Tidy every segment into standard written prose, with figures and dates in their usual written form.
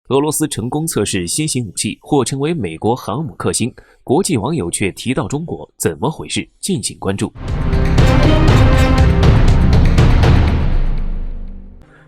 俄罗斯成功测试新型武器，或成为美国航母克星，国际网友却提到中国，怎么回事？敬请关注。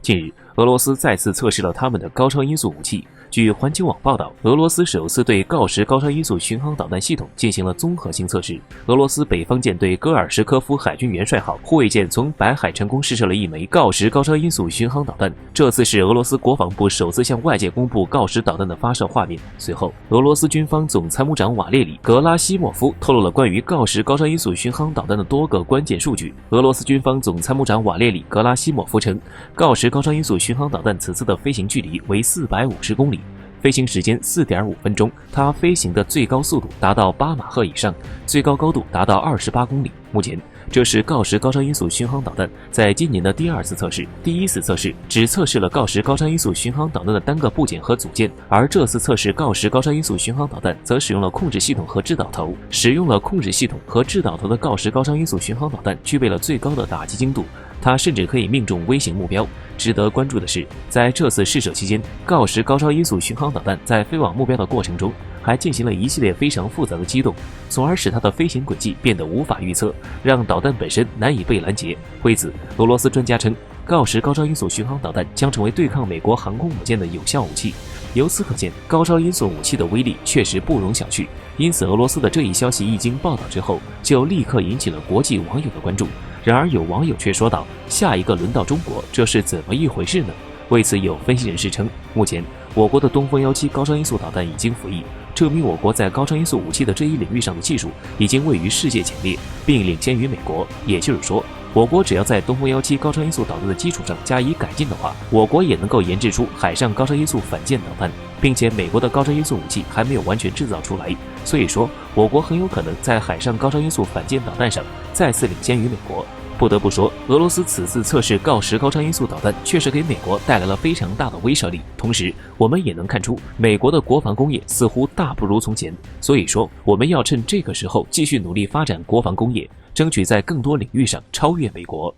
近日，俄罗斯再次测试了他们的高超音速武器。据环球网报道，俄罗斯首次对锆石高超音速巡航导弹系统进行了综合性测试。俄罗斯北方舰队戈尔什科夫海军元帅号护卫舰从白海成功试射了一枚锆石高超音速巡航导弹，这次是俄罗斯国防部首次向外界公布锆石导弹的发射画面。随后，俄罗斯军方总参谋长瓦列里·格拉西莫夫透露了关于锆石高超音速巡航导弹的多个关键数据。俄罗斯军方总参谋长瓦列里·格拉西莫夫称，锆石高超音速巡航导弹此次的飞行距离为450公里。飞行时间4.5分钟，它飞行的最高速度达到8马赫以上，最高高度达到28公里。目前，这是锆石高超音速巡航导弹在今年的第二次测试。第一次测试只测试了锆石高超音速巡航导弹的单个部件和组件，而这次测试锆石高超音速巡航导弹则使用了控制系统和制导头。使用了控制系统和制导头的锆石高超音速巡航导弹具备了最高的打击精度，它甚至可以命中微型目标。值得关注的是，在这次试射期间，锆石高超音速巡航导弹在飞往目标的过程中，还进行了一系列非常复杂的机动，从而使它的飞行轨迹变得无法预测，让导弹本身难以被拦截。为此，俄罗斯专家称，锆石高超音速巡航导弹将成为对抗美国航空母舰的有效武器。由此可见，高超音速武器的威力确实不容小觑。因此，俄罗斯的这一消息一经报道之后，就立刻引起了国际网友的关注。然而，有网友却说道：“下一个轮到中国，这是怎么一回事呢？”为此，有分析人士称，目前我国的东风17高超音速导弹已经服役，证明我国在高超音速武器的这一领域上的技术已经位于世界前列，并领先于美国。也就是说，我国只要在东风17高超音速导弹的基础上加以改进的话，我国也能够研制出海上高超音速反舰导弹，并且美国的高超音速武器还没有完全制造出来，所以说我国很有可能在海上高超音速反舰导弹上再次领先于美国。不得不说，俄罗斯此次测试锆石高超音速导弹确实给美国带来了非常大的威慑力。同时，我们也能看出美国的国防工业似乎大不如从前。所以说，我们要趁这个时候继续努力发展国防工业，争取在更多领域上超越美国。